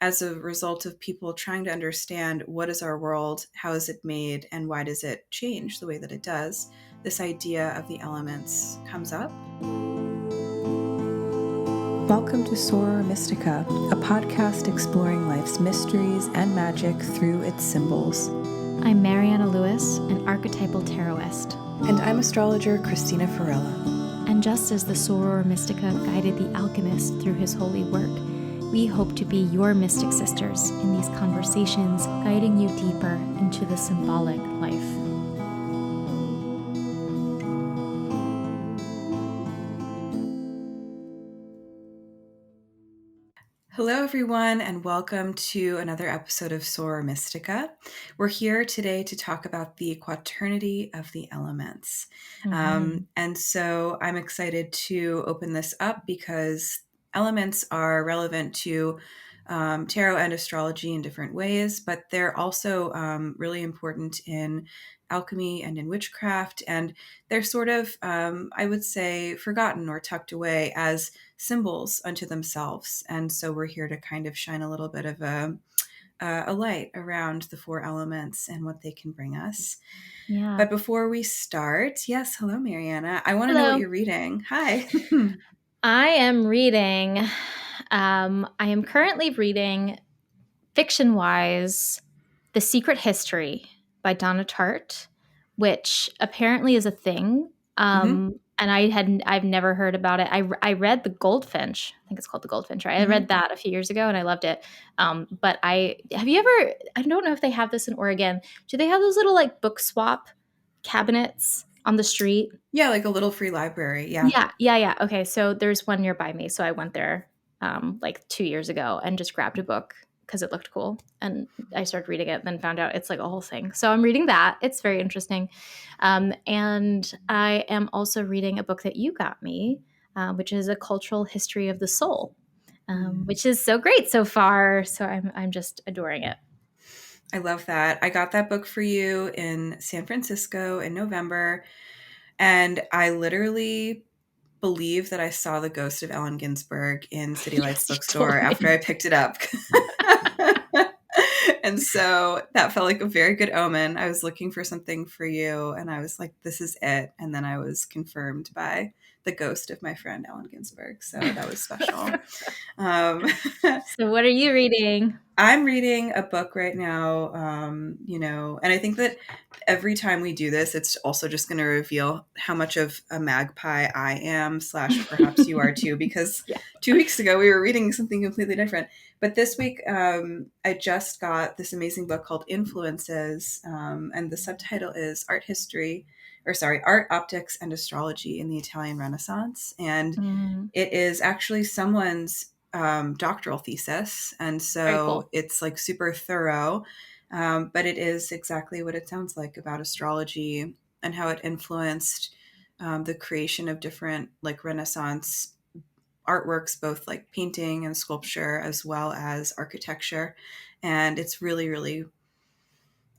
as a result of people trying to understand what is our world, how is it made, and why does it change the way that it does, this idea of the elements comes up. Welcome to Soror Mystica, a podcast exploring life's mysteries and magic through its symbols. I'm Mariana Lewis, an archetypal tarotist. And I'm astrologer Christina Farella. And just as the Soror Mystica guided the alchemist through his holy work, we hope to be your mystic sisters in these conversations, guiding you deeper into the symbolic life. Hello, everyone, and welcome to another episode of Soror Mystica. We're here today to talk about the Quaternity of the elements. And so I'm excited to open this up because elements are relevant to tarot and astrology in different ways, but they're also really important in alchemy and in witchcraft, and they're sort of, I would say, forgotten or tucked away as symbols unto themselves. And so we're here to kind of shine a little bit of a light around the four elements and what they can bring us. Yeah. But before we start, yes, hello, Mariana. I want to know what you're reading. Hi. I am reading, I am currently reading, fiction-wise, The Secret History by Donna Tartt, which apparently is a thing. And I've never heard about it. I read The Goldfinch. I think it's called The Goldfinch, right? I read that a few years ago and I loved it. But I don't know if they have this in Oregon. Do they have those little like book swap cabinets on the street? Yeah, like a little free library. Yeah. Okay, so there's one nearby me. So I went there like 2 years ago and just grabbed a book because it looked cool. And I started reading it and then found out it's like a whole thing. So I'm reading that. It's very interesting. And I am also reading a book that you got me, which is A Cultural History of the Soul, which is so great so far. So I'm just adoring it. I love that. I got that book for you in San Francisco in November, and I literally believe that I saw the ghost of Allen Ginsberg in City Lights bookstore after I picked it up. And so that felt like a very good omen. I was looking for something for you and I was like, this is it. And then I was confirmed by the ghost of my friend Allen Ginsberg. So that was special. So what are you reading? I'm reading a book right now, and I think that every time we do this, it's also just going to reveal how much of a magpie I am, / perhaps you are too, because 2 weeks ago we were reading something completely different. But this week, I just got this amazing book called Influences, and the subtitle is Art, Optics, and Astrology in the Italian Renaissance. And it is actually someone's doctoral thesis, and so it's like super thorough, but it is exactly what it sounds like about astrology and how it influenced the creation of different like Renaissance artworks, both like painting and sculpture as well as architecture. And it's really, really,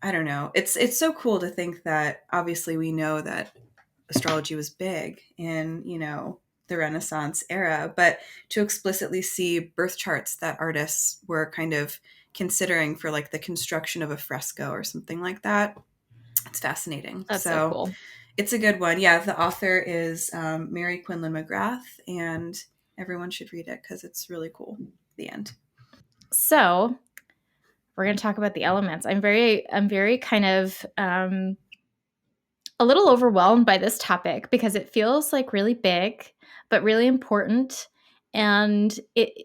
I don't know, it's so cool to think that obviously we know that astrology was big in the Renaissance era, but to explicitly see birth charts that artists were kind of considering for like the construction of a fresco or something like that, it's fascinating. That's so cool. It's a good one. Yeah, the author is Mary Quinlan McGrath, and everyone should read it because it's really cool. The end. So we're going to talk about the elements. I'm very kind of a little overwhelmed by this topic because it feels like really big, but really important. And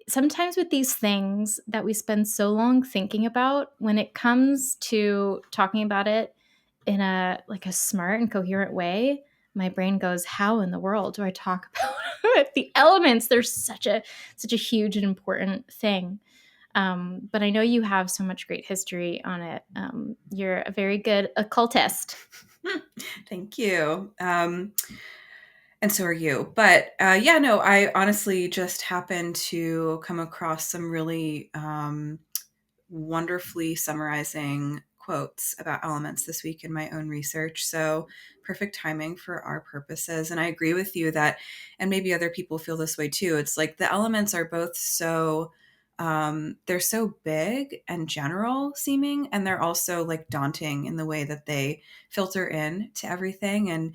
sometimes with these things that we spend so long thinking about, when it comes to talking about it in a smart and coherent way, my brain goes, how in the world do I talk about the elements? They're such a huge and important thing. But I know you have so much great history on it. You're a very good occultist. Thank you. And so are you. But I honestly just happened to come across some really wonderfully summarizing quotes about elements this week in my own research. So perfect timing for our purposes. And I agree with you that, and maybe other people feel this way too, it's like the elements are both so they're so big and general seeming, and they're also like daunting in the way that they filter in to everything. And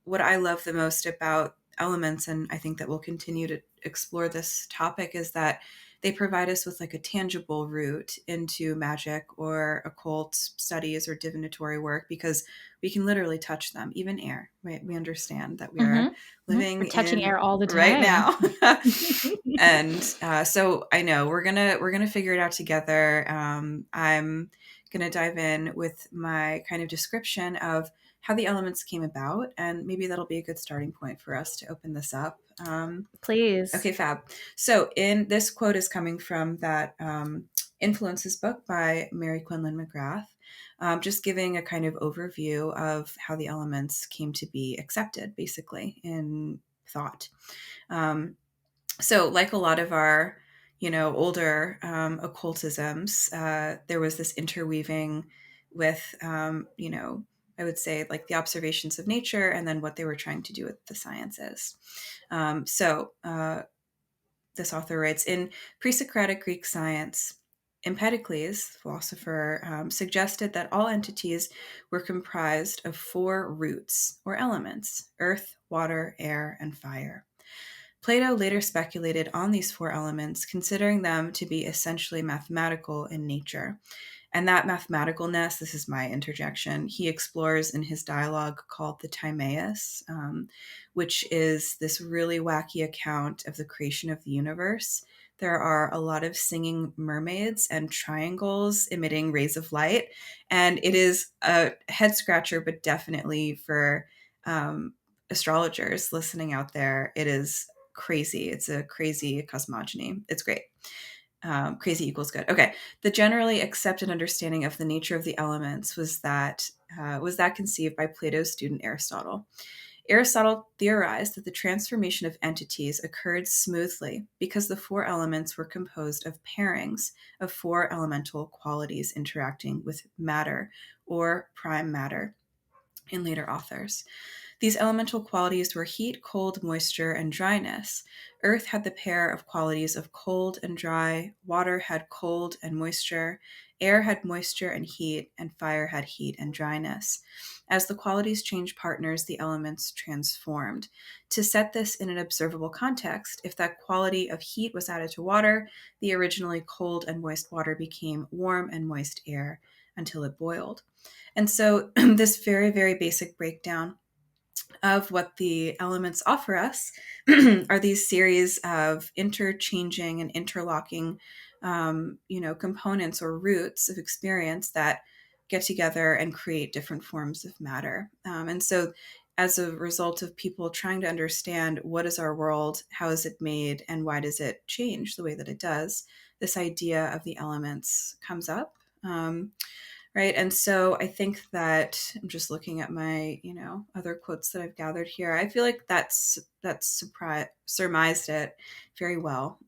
what I love the most about elements, and I think that we'll continue to explore this topic, is that they provide us with like a tangible route into magic or occult studies or divinatory work, because we can literally touch them, even air. Right? We understand that we are living we're touching in air all the time right now. And so I know we're gonna figure it out together. I'm gonna dive in with my kind of description of how the elements came about, and maybe that'll be a good starting point for us to open this up. Please. Okay, fab. So in this quote is coming from that Influences book by Mary Quinlan McGrath, just giving a kind of overview of how the elements came to be accepted, basically, in thought. So like a lot of our, older occultisms, there was this interweaving with, I would say like the observations of nature and then what they were trying to do with the sciences. This author writes, in pre-Socratic Greek science, Empedocles, philosopher, suggested that all entities were comprised of 4 roots or elements: earth, water, air, and fire. Plato later speculated on these 4 elements, considering them to be essentially mathematical in nature. And that mathematicalness, this is my interjection, he explores in his dialogue called the Timaeus, which is this really wacky account of the creation of the universe. There are a lot of singing mermaids and triangles emitting rays of light. And it is a head scratcher, but definitely for astrologers listening out there, it is crazy. It's a crazy cosmogony. It's great. Crazy equals good. Okay. The generally accepted understanding of the nature of the elements was that conceived by Plato's student Aristotle. Aristotle theorized that the transformation of entities occurred smoothly because the 4 elements were composed of pairings of 4 elemental qualities interacting with matter or prime matter in later authors. These elemental qualities were heat, cold, moisture, and dryness. Earth had the pair of qualities of cold and dry, water had cold and moisture, air had moisture and heat, and fire had heat and dryness. As the qualities changed partners, the elements transformed. To set this in an observable context, if that quality of heat was added to water, the originally cold and moist water became warm and moist air until it boiled. And so this very, very basic breakdown of what the elements offer us are these series of interchanging and interlocking, components or roots of experience that get together and create different forms of matter. And so as a result of people trying to understand what is our world, how is it made, and why does it change the way that it does, this idea of the elements comes up. Right. And so I think that I'm just looking at my, other quotes that I've gathered here. I feel like that's surmised it very well.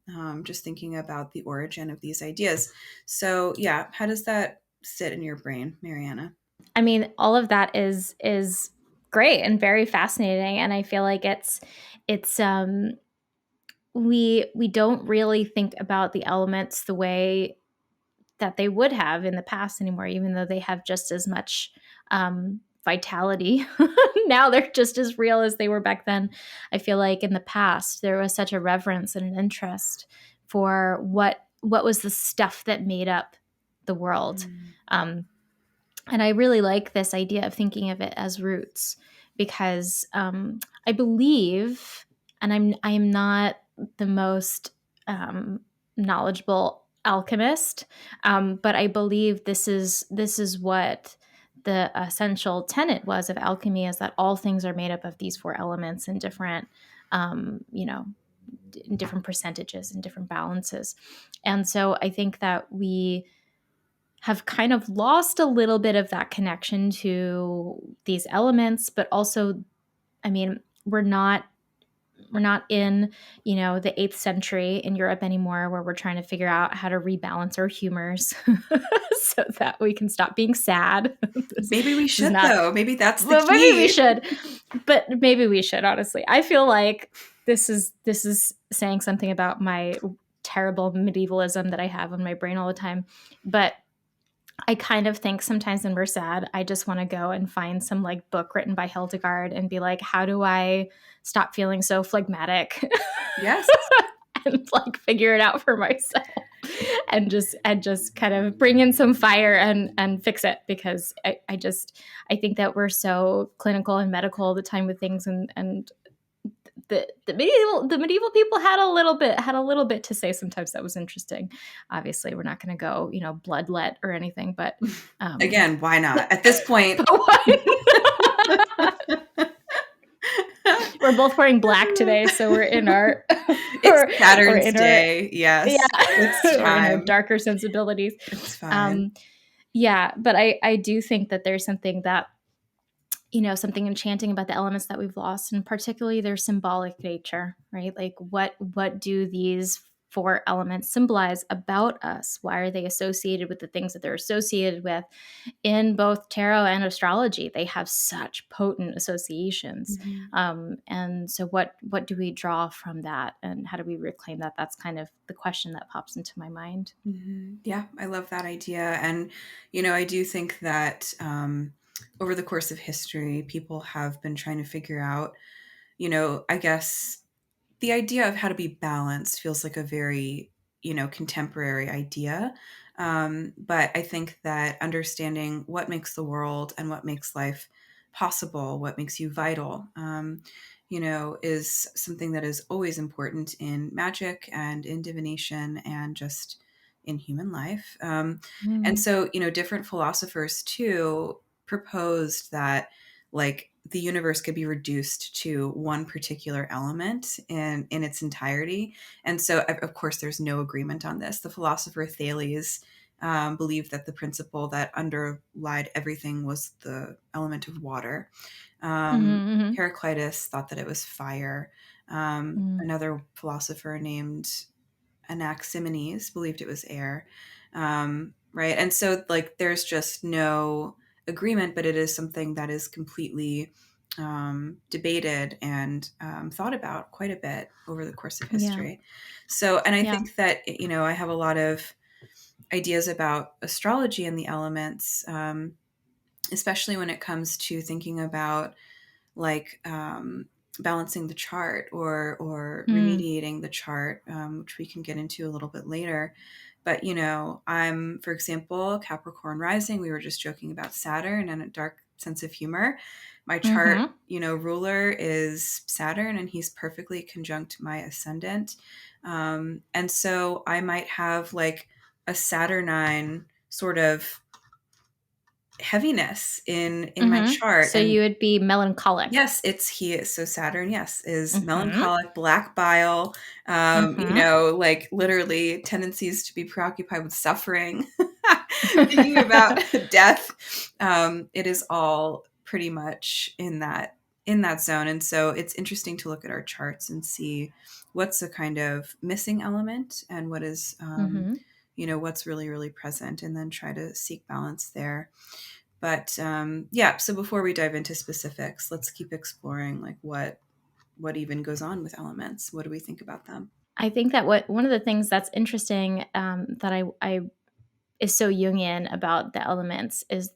Just thinking about the origin of these ideas. So yeah, how does that sit in your brain, Mariana? I mean, all of that is great and very fascinating. And I feel like we don't really think about the elements the way that they would have in the past anymore, even though they have just as much vitality. Now they're just as real as they were back then. I feel like in the past, there was such a reverence and an interest for what was the stuff that made up the world. And I really like this idea of thinking of it as roots, because I believe, and I am not the most knowledgeable alchemist, but I believe this is what the essential tenet was of alchemy, is that all things are made up of these 4 elements in different, in different percentages and different balances. And so I think that we have kind of lost a little bit of that connection to these elements, but also, I mean, we're not in, the 8th century in Europe anymore, where we're trying to figure out how to rebalance our humors so that we can stop being sad. Maybe we should, though. Maybe that's the key. Maybe we should. But maybe we should, honestly. I feel like this is saying something about my terrible medievalism that I have in my brain all the time. But I kind of think sometimes when we're sad, I just want to go and find some like book written by Hildegard and be like, how do I stop feeling so phlegmatic? Yes. And like figure it out for myself and just kind of bring in some fire and fix it, because I think that we're so clinical and medical all the time with things, and the medieval people had a little bit to say sometimes that was interesting. Obviously, we're not going to go, bloodlet or anything, but again, why not at this point? We're both wearing black today, so we're in our it's Saturn's day. Yes, yeah, it's time. We're in our darker sensibilities. It's fine. Yeah, but I do think that there's something that, something enchanting about the elements that we've lost, and particularly their symbolic nature, right? Like what do these 4 elements symbolize about us? Why are they associated with the things that they're associated with? In both tarot and astrology, they have such potent associations. Mm-hmm. And so what do we draw from that, and how do we reclaim that? That's kind of the question that pops into my mind. Mm-hmm. Yeah, I love that idea. And, I do think that over the course of history, people have been trying to figure out, I guess the idea of how to be balanced feels like a very, contemporary idea. But I think that understanding what makes the world and what makes life possible, what makes you vital, is something that is always important in magic and in divination and just in human life. And so, different philosophers too proposed that like the universe could be reduced to one particular element in its entirety. And so, of course, there's no agreement on this. The philosopher Thales believed that the principle that underlied everything was the element of water. Heraclitus thought that it was fire. Another philosopher named Anaximenes believed it was air. Right. And so like there's just no agreement, but it is something that is completely debated and thought about quite a bit over the course of history. Yeah. So, and I think that, I have a lot of ideas about astrology and the elements, especially when it comes to thinking about like balancing the chart or remediating the chart, which we can get into a little bit later. But, I'm, for example, Capricorn rising. We were just joking about Saturn and a dark sense of humor. My chart, ruler is Saturn, and he's perfectly conjunct my ascendant. And so I might have like a Saturnine sort of heaviness in my chart. So you would be melancholic. Yes, so Saturn, yes, is melancholic, black bile, like literally tendencies to be preoccupied with suffering, thinking about death. It is all pretty much in that zone. And so it's interesting to look at our charts and see what's a kind of missing element and what is, what's really, really present, and then try to seek balance there. But so before we dive into specifics, let's keep exploring like what even goes on with elements. What do we think about them? I think that one of the things that's interesting that I is so Jungian about the elements is,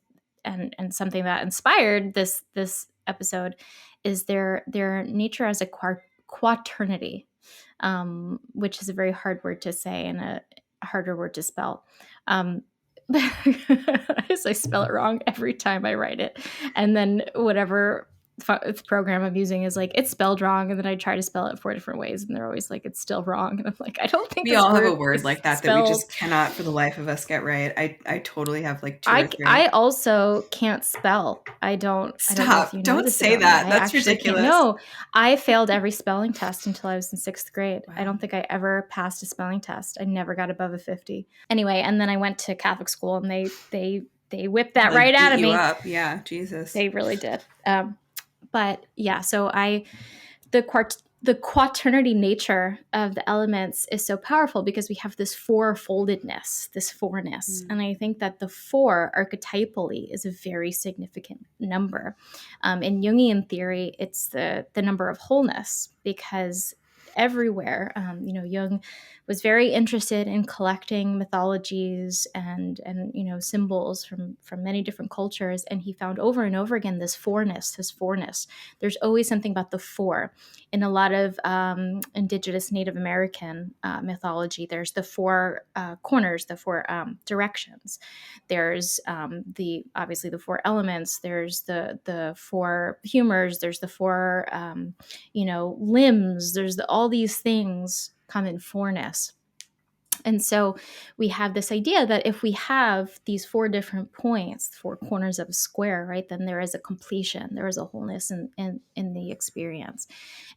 and something that inspired this episode is their nature as a quaternity, which is a very hard word to say and a harder word to spell. I spell it wrong every time I write it, and then whatever program I'm using is like, it's spelled wrong, and then I try to spell it 4 different ways, and they're always like, it's still wrong, and I'm like, I don't think we all have a word like that that we just cannot for the life of us get right. I totally have like 2 or 3. I also can't spell. I don't. Stop! I don't know if you know don't say that. Me. That's ridiculous. No, I failed every spelling test until I was in 6th grade. Wow. I don't think I ever passed a spelling test. I never got above a 50. Anyway, and then I went to Catholic school, and they whipped that right out of me. Up. Yeah, Jesus. They really did. But yeah, so the quaternity nature of the elements is so powerful because we have this 4-foldedness, this 4-ness. And I think that the 4 archetypally is a very significant number. In Jungian theory, it's the number of wholeness, because everywhere. Jung was very interested in collecting mythologies and symbols from many different cultures, and he found over and over again this fourness. There's always something about the four. In a lot of indigenous Native American mythology, there's the four corners, the four directions. There's obviously the four elements. There's the four humors. There's the four limbs. There's all these things come in fourness. And so we have this idea that if we have these four different points, four corners of a square, right, then there is a completion, there is a wholeness in the experience.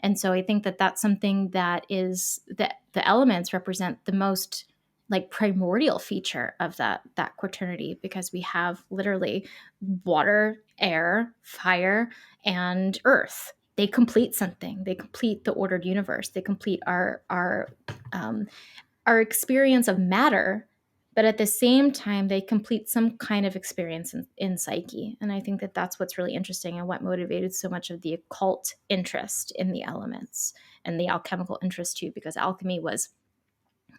And so I think that that's something that the elements represent the most like primordial feature of that quaternity, because we have literally water, air, fire, and earth. They complete something. They complete the ordered universe. They complete our experience of matter, but at the same time, they complete some kind of experience in psyche. And I think that that's what's really interesting and what motivated so much of the occult interest in the elements and the alchemical interest too, because alchemy was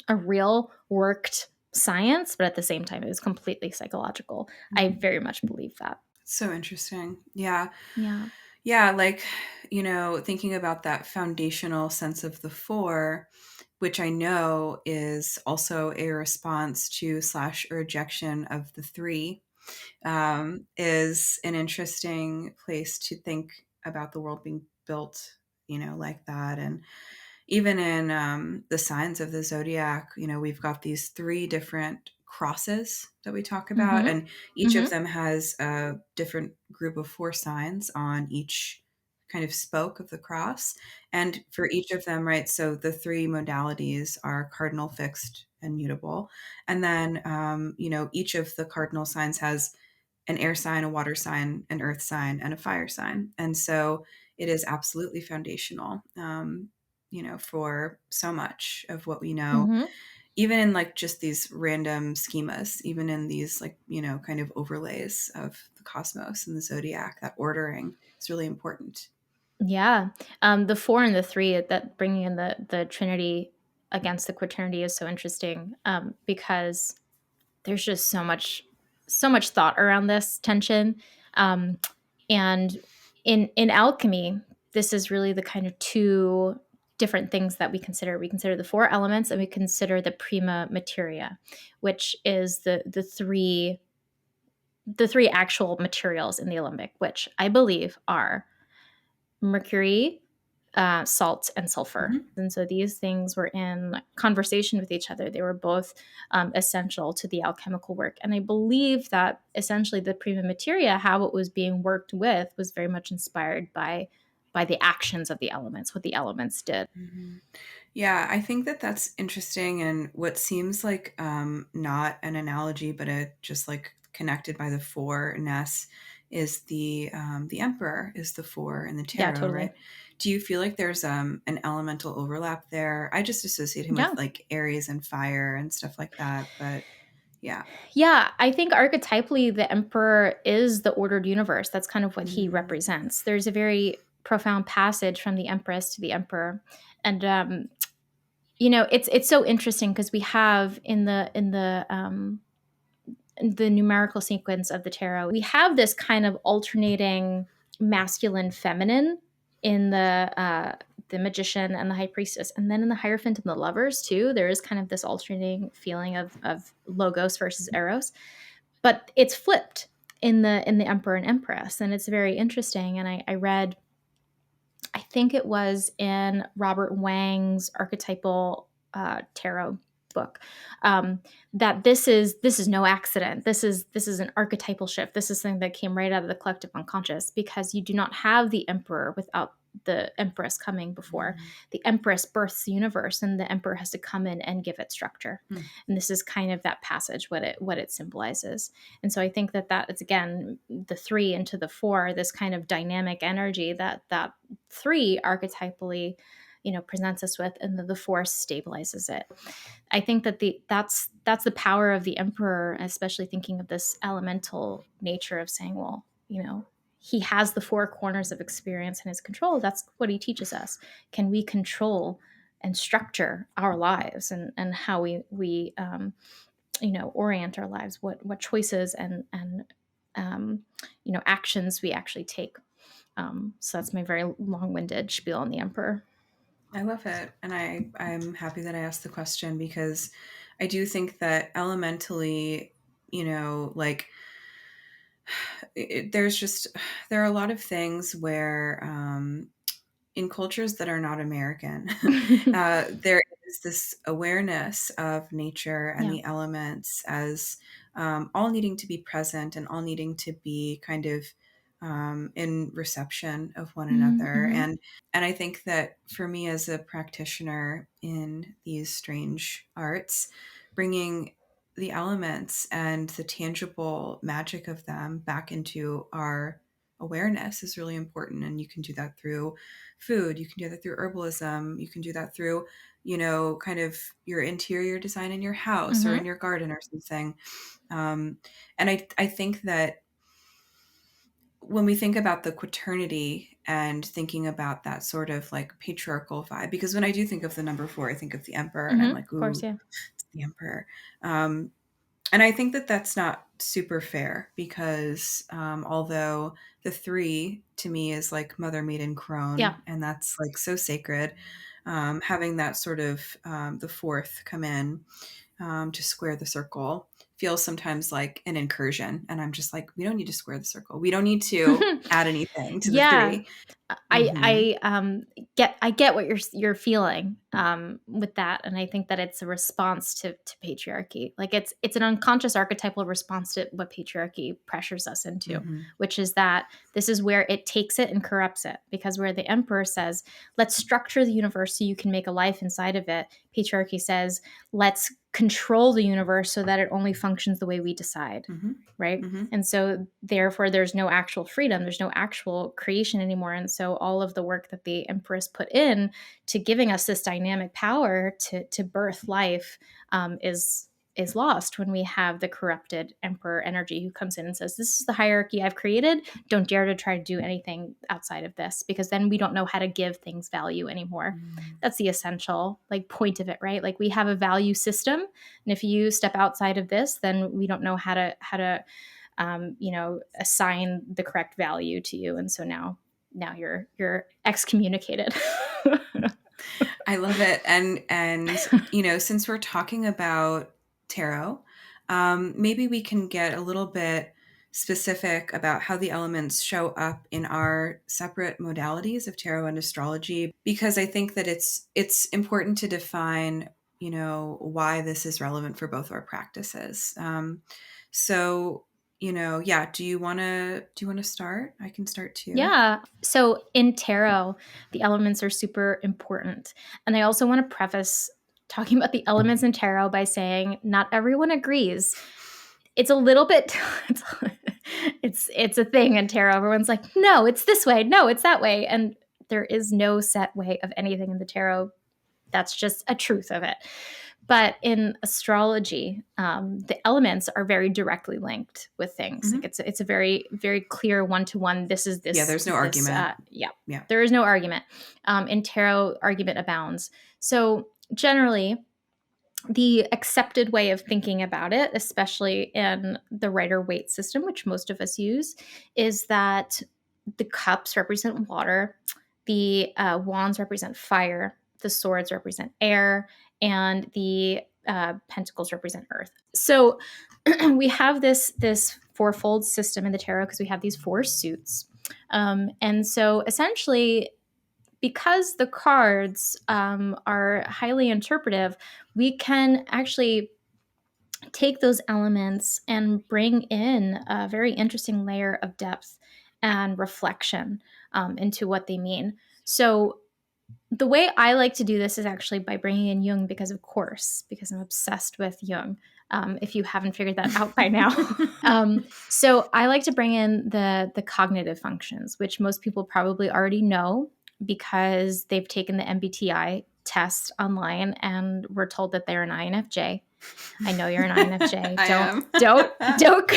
a real worked science, but at the same time, it was completely psychological. Mm-hmm. I very much believe that. So interesting. Yeah. Yeah. Yeah. Like, thinking about that foundational sense of the four, which I know is also a response to / a rejection of the three, is an interesting place to think about the world being built, like that. And even in the signs of the zodiac, we've got these three different crosses that we talk about, mm-hmm. and each mm-hmm. of them has a different group of 4 signs on each kind of spoke of the cross. And for each of them, right, so the 3 modalities are cardinal, fixed, and mutable. And then, each of the cardinal signs has an air sign, a water sign, an earth sign, and a fire sign. And so it is absolutely foundational, for so much of what we know, mm-hmm. even in like just these random schemas, even in these like, kind of overlays of the cosmos and the zodiac, that ordering is really important. Yeah. The 4 and the 3, that bringing in the Trinity against the Quaternity is so interesting, because there's just so much thought around this tension. And in alchemy, this is really the kind of 2 different things that we consider. We consider the 4 elements, and we consider the prima materia, which is the 3 actual materials in the alembic, which I believe are mercury, salt, and sulfur. Mm-hmm. And so these things were in conversation with each other. They were both essential to the alchemical work. And I believe that essentially the prima materia, how it was being worked with, was very much inspired by the actions of the elements, what the elements did. Mm-hmm. Yeah, I think that that's interesting. And what seems like not an analogy, but just like connected by the 4-ness is the emperor is the 4 in the tarot, yeah, totally. Right? Do you feel like there's an elemental overlap there? I just associate him with like Aries and fire and stuff like that, but yeah. Yeah, I think archetypally the emperor is the ordered universe. That's kind of what he represents. There's a very profound passage from the empress to the emperor, and it's so interesting because we have in the numerical sequence of the tarot, we have this kind of alternating masculine feminine in the magician and the high priestess, and then in the Hierophant and the lovers too, there is kind of this alternating feeling of logos versus eros, but it's flipped in the emperor and empress, and it's very interesting. And I read, I think it was in Robert Wang's archetypal tarot book, that this is no accident. This is an archetypal shift. This is something that came right out of the collective unconscious, because you do not have the emperor without the empress coming before. Mm-hmm. The empress births the universe, and the emperor has to come in and give it structure. Mm-hmm. And this is kind of that passage, what it symbolizes. And so I think that is, again, the 3 into the 4, this kind of dynamic energy that 3 archetypally presents us with, and the 4 stabilizes it. I think that that's the power of the emperor, especially thinking of this elemental nature of saying, well, he has the 4 corners of experience in his control. That's what he teaches us. Can we control structure our lives, and how we orient our lives, what choices and actions we actually take. So that's my very long-winded spiel on the emperor. I love it. And I'm happy that I asked the question, because I do think that elementally, like there are a lot of things where in cultures that are not American, there is this awareness of nature and the elements as all needing to be present and all needing to be kind of in reception of one another. And I think that for me as a practitioner in these strange arts, bringing the elements and the tangible magic of them back into our awareness is really important. And you can do that through food, you can do that through herbalism, you can do that through kind of your interior design in your house or in your garden or something. And I think that when we think about the Quaternity and thinking about that sort of like patriarchal vibe, because when I do think of the number 4, I think of the emperor, and I'm like, ooh, of course, yeah, it's the emperor. And I think that that's not super fair, because although the 3 to me is like mother, maiden, crone, and that's like so sacred, having that sort of the 4th come in to square the circle feels sometimes like an incursion. And I'm just like, we don't need to square the circle. We don't need to add anything to the 3. I get what you're feeling with that, and I think that it's a response to patriarchy. Like it's an unconscious archetypal response to what patriarchy pressures us into, which is that this is where it takes it and corrupts it. Because where the emperor says, let's structure the universe so you can make a life inside of it, patriarchy says, let's control the universe so that it only functions the way we decide. Right. And so therefore there's no actual freedom. There's no actual creation anymore. And so all of the work that the empress put in to giving us this dynamic power to birth life is lost when we have the corrupted emperor energy who comes in and says, this is the hierarchy I've created. Don't dare to try to do anything outside of this, because then we don't know how to give things value anymore. That's the essential point of it, right? Like we have a value system. And if you step outside of this, then we don't know how to assign the correct value to you. And so now you're excommunicated. I love it. And since we're talking about tarot, maybe we can get a little bit specific about how the elements show up in our separate modalities of tarot and astrology, because I think that it's important to define, why this is relevant for both our practices. So, do you want to start? I can start too. Yeah. So in tarot, the elements are super important. And I also want to preface talking about the elements in tarot by saying not everyone agrees. It's a little bit it's a thing in tarot. Everyone's like, no, it's this way. No, it's that way. And there is no set way of anything in the tarot. That's just a truth of it. But in astrology, the elements are very directly linked with things. Like it's a very, very clear one-to-one. This is this. Yeah, there's no argument. There is no argument. In tarot, argument abounds. So generally, the accepted way of thinking about it, especially in the Rider-Waite system, which most of us use, is that the cups represent water, the wands represent fire, the swords represent air, and the pentacles represent earth. So we have this fourfold system in the tarot because we have these 4 suits. And so essentially, because the cards are highly interpretive, we can actually take those elements and bring in a very interesting layer of depth and reflection into what they mean. So the way I like to do this is actually by bringing in Jung, because I'm obsessed with Jung. If you haven't figured that out by now. So I like to bring in the cognitive functions, which most people probably already know because they've taken the MBTI test online and were told that they're an INFJ. I know you're an INFJ. I am. Don't.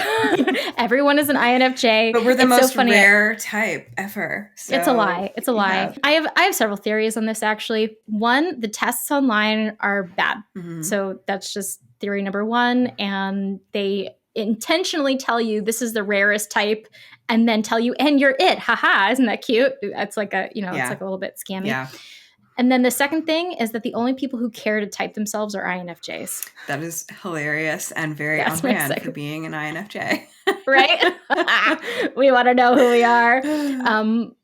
Everyone is an INFJ. But we're the most rare type ever. So, it's a lie. It's a lie. I have several theories on this, actually. One, the tests online are bad. Mm-hmm. So that's just theory number one. And they intentionally tell you this is the rarest type and then tell you, and you're it. Haha. Isn't that cute? That's like it's like a little bit scammy. Yeah. And then the second thing is that the only people who care to type themselves are INFJs. That is hilarious and very on brand for being an INFJ. Right? We want to know who we are.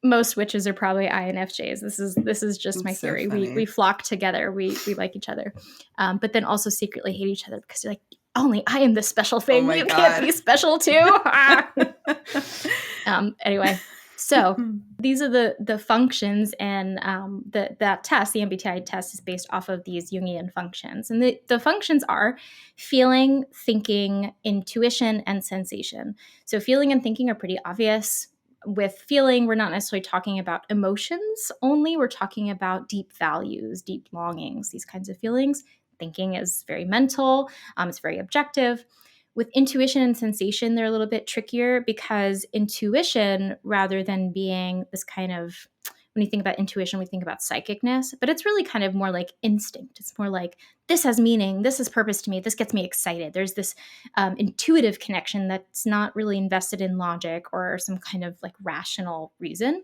Most witches are probably INFJs. This is just my theory. So we flock together. We like each other. But then also secretly hate each other because you're like, only I am this special thing. You can't be special too. Anyway. So these are the functions, and that test, the MBTI test, is based off of these Jungian functions. And the functions are feeling, thinking, intuition, and sensation. So feeling and thinking are pretty obvious. With feeling, we're not necessarily talking about emotions only. We're talking about deep values, deep longings, these kinds of feelings. Thinking is very mental. It's very objective. With intuition and sensation, they're a little bit trickier because intuition, rather than being this kind of, when you think about intuition, we think about psychicness, but it's really kind of more like instinct. It's more like, this has meaning, this has purpose to me, this gets me excited. There's this intuitive connection that's not really invested in logic or some kind of like rational reason.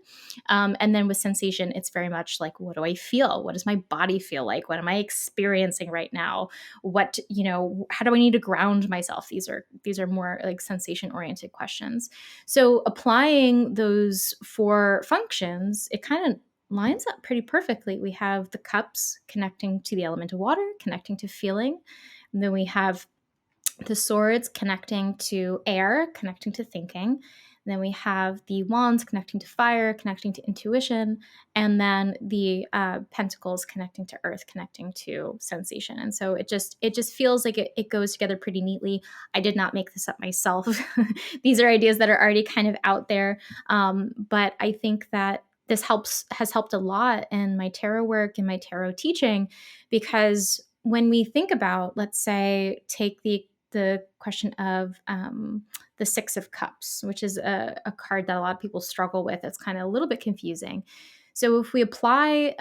And then with sensation, it's very much like, what do I feel? What does my body feel like? What am I experiencing right now? How do I need to ground myself? These are more like sensation-oriented questions. So applying those 4 functions, it kind of lines up pretty perfectly. We have the cups connecting to the element of water, connecting to feeling. And then we have the swords connecting to air, connecting to thinking. And then we have the wands connecting to fire, connecting to intuition. And then the pentacles connecting to earth, connecting to sensation. And so it just feels like it goes together pretty neatly. I did not make this up myself. These are ideas that are already kind of out there. But I think that this has helped a lot in my tarot work and my tarot teaching, because when we think about, let's say, take the question of the 6 of Cups, which is a card that a lot of people struggle with. It's kind of a little bit confusing. So if we apply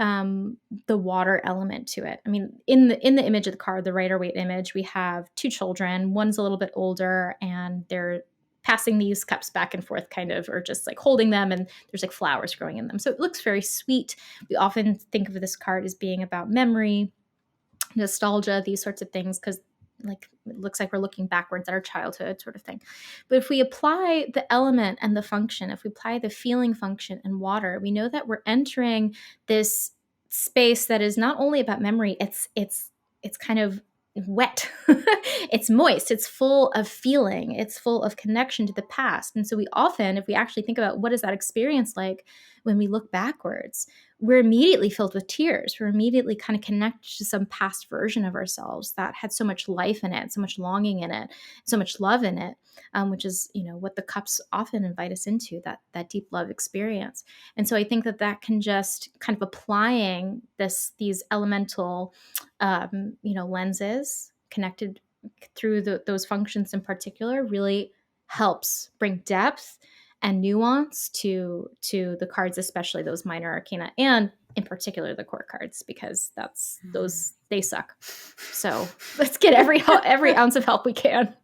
the water element to it, I mean, in the image of the card, the Rider-Waite image, we have 2 children. One's a little bit older, and they're passing these cups back and forth kind of, or just like holding them, and there's like flowers growing in them. So it looks very sweet. We often think of this card as being about memory, nostalgia, these sorts of things, because like it looks like we're looking backwards at our childhood sort of thing. But if we apply the element and the function, if we apply the feeling function and water, we know that we're entering this space that is not only about memory, it's kind of wet. It's moist. It's full of feeling. It's full of connection to the past. And so we often, if we actually think about what is that experience like when we look backwards, we're immediately filled with tears. We're immediately kind of connected to some past version of ourselves that had so much life in it, so much longing in it, so much love in it, which is, what the cups often invite us into, that deep love experience. And so I think that can just kind of applying these elemental, lenses connected through those functions in particular really helps bring depth and nuance to the cards, especially those minor arcana, and in particular the court cards, because they suck. So let's get every ounce of help we can.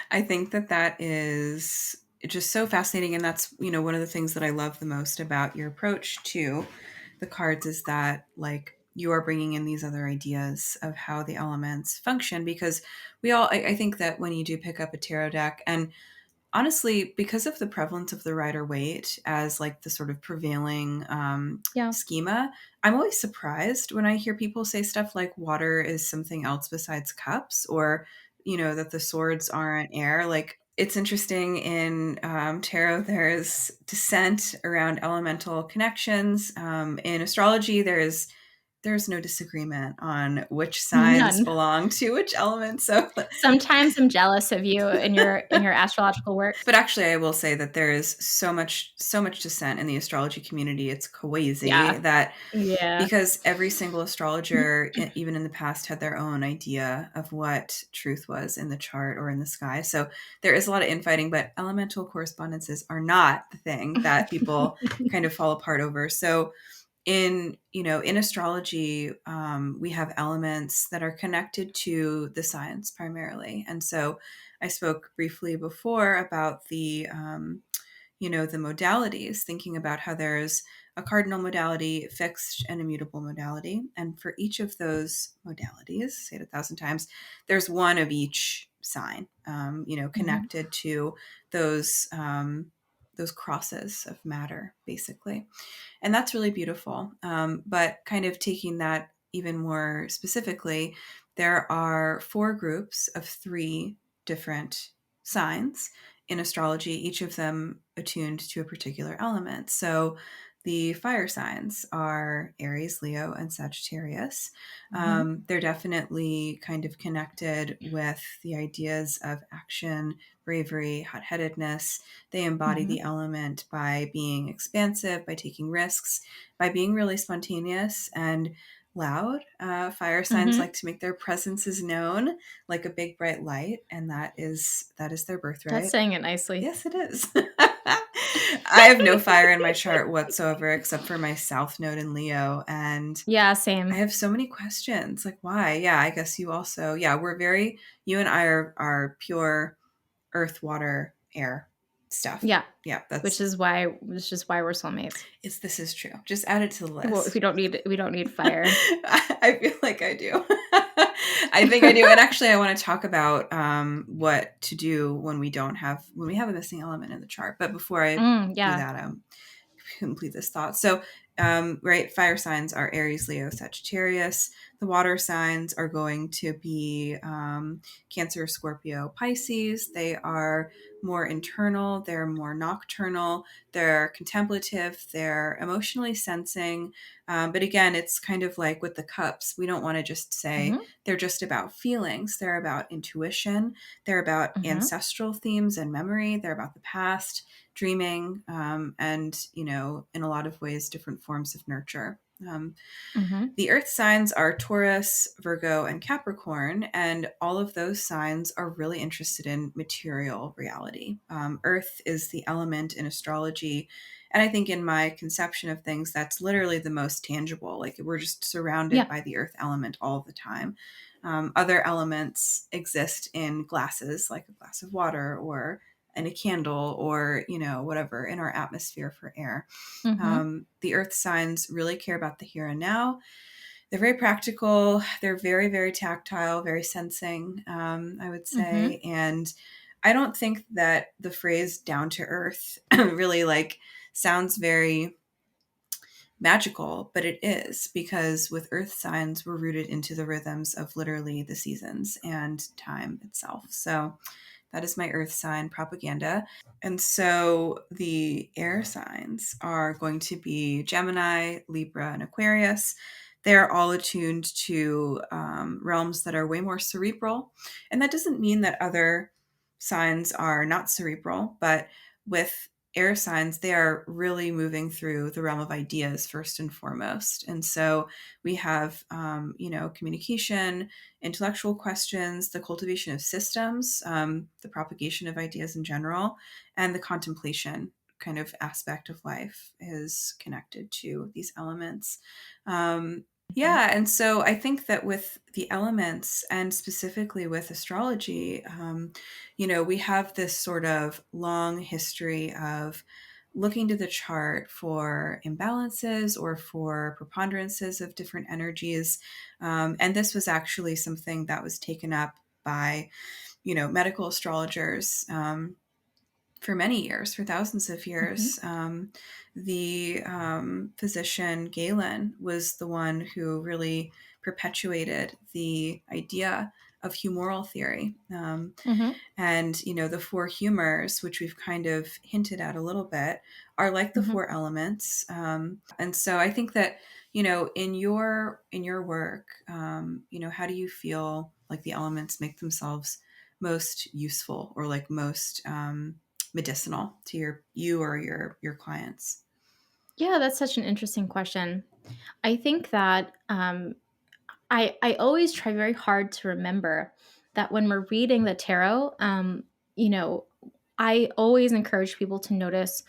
I think that is just so fascinating, and that's one of the things that I love the most about your approach to the cards is that like you are bringing in these other ideas of how the elements function, because I think that when you do pick up a tarot deck, and honestly, because of the prevalence of the Rider-Waite as like the sort of prevailing schema, I'm always surprised when I hear people say stuff like water is something else besides cups, or, that the swords aren't air. Like, it's interesting in tarot, there's dissent around elemental connections. In astrology, there's there's no disagreement on which signs belong to which element. So sometimes I'm jealous of you in your astrological work. But actually, I will say that there is so much dissent in the astrology community. It's crazy that because every single astrologer, even in the past, had their own idea of what truth was in the chart or in the sky. So there is a lot of infighting, but elemental correspondences are not the thing that people kind of fall apart over. So in astrology, we have elements that are connected to the signs primarily. And so I spoke briefly before about the modalities, thinking about how there's a cardinal modality, fixed and immutable modality. And for each of those modalities, say it 1,000 times, there's one of each sign, connected to those crosses of matter, basically. And that's really beautiful. But kind of taking that even more specifically, there are 4 groups of 3 different signs in astrology, each of them attuned to a particular element. So the fire signs are Aries, Leo, and Sagittarius. They're definitely kind of connected with the ideas of action, bravery, hot-headedness. They embody the element by being expansive, by taking risks, by being really spontaneous and loud. Fire signs like to make their presences known like a big bright light, and that is their birthright. That's saying it nicely. Yes, it is. I have no fire in my chart whatsoever except for my south node in Leo, and same. I have so many questions, like why? I guess you also, we're very, you and I are pure earth, water, air stuff. That's which is why we're soulmates. This is true. Just add it to the list. Well, we don't need fire. I feel like I do. I think I do. And actually, I want to talk about what to do when we have a missing element in the chart. But before I do that, complete this thought. So, fire signs are Aries, Leo, Sagittarius. The water signs are going to be Cancer, Scorpio, Pisces. They are more internal. They're more nocturnal. They're contemplative. They're emotionally sensing. But again, it's kind of like with the cups. We don't want to just say they're just about feelings. They're about intuition. They're about ancestral themes and memory. They're about the past, dreaming, and, in a lot of ways, different forms of nurture. The earth signs are Taurus, Virgo, and Capricorn, and all of those signs are really interested in material reality. Earth is the element in astrology, and I think in my conception of things, that's literally the most tangible. Like we're just surrounded by the earth element all the time. Other elements exist in glasses, like a glass of water or in a candle or, whatever in our atmosphere for air. The earth signs really care about the here and now. They're very practical. They're very, very tactile, very sensing, I would say. And I don't think that the phrase down to earth really sounds very magical, but it is, because with earth signs, we're rooted into the rhythms of literally the seasons and time itself. So that is my earth sign propaganda. And so the air signs are going to be Gemini, Libra, and Aquarius. They're all attuned to realms that are way more cerebral. And that doesn't mean that other signs are not cerebral, but with air signs, they are really moving through the realm of ideas first and foremost. And so we have, communication, intellectual questions, the cultivation of systems, the propagation of ideas in general, and the contemplation kind of aspect of life is connected to these elements. And so I think that with the elements, and specifically with astrology, we have this sort of long history of looking to the chart for imbalances or for preponderances of different energies. And this was actually something that was taken up by, medical astrologers for many years, for thousands of years. The physician Galen was the one who really perpetuated the idea of humoral theory. And, the 4 humors, which we've kind of hinted at a little bit, are like the 4 elements. And so I think that, in your work, how do you feel like the elements make themselves most useful or like most medicinal to you or your clients? Yeah, that's such an interesting question. I think that I always try very hard to remember that when we're reading the tarot, I always encourage people to notice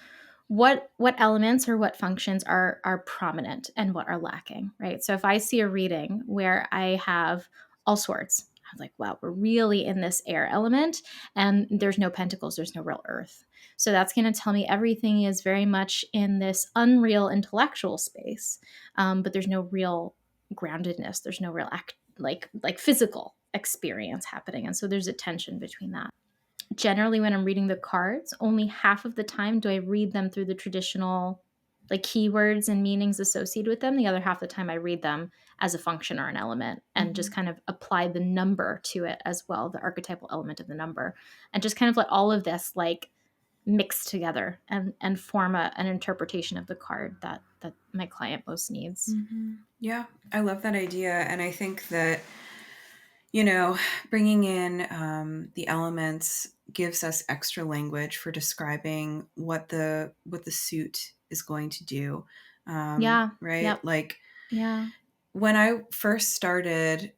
what elements or what functions are prominent and what are lacking, right? So if I see a reading where I have all sorts, I'm like, wow, we're really in this air element, and there's no pentacles, there's no real earth. So that's going to tell me everything is very much in this unreal intellectual space, but there's no real groundedness. There's no real like physical experience happening, and so there's a tension between that. Generally, when I'm reading the cards, only half of the time do I read them through the traditional like keywords and meanings associated with them. The other half of the time I read them as a function or an element, and just kind of apply the number to it as well, the archetypal element of the number, and just kind of let all of this like mix together and form an interpretation of the card that my client most needs. Yeah, I love that idea. And I think that, bringing in the elements gives us extra language for describing what the suit is going to do. Yeah. Right. Yep. Like, yeah. When I first started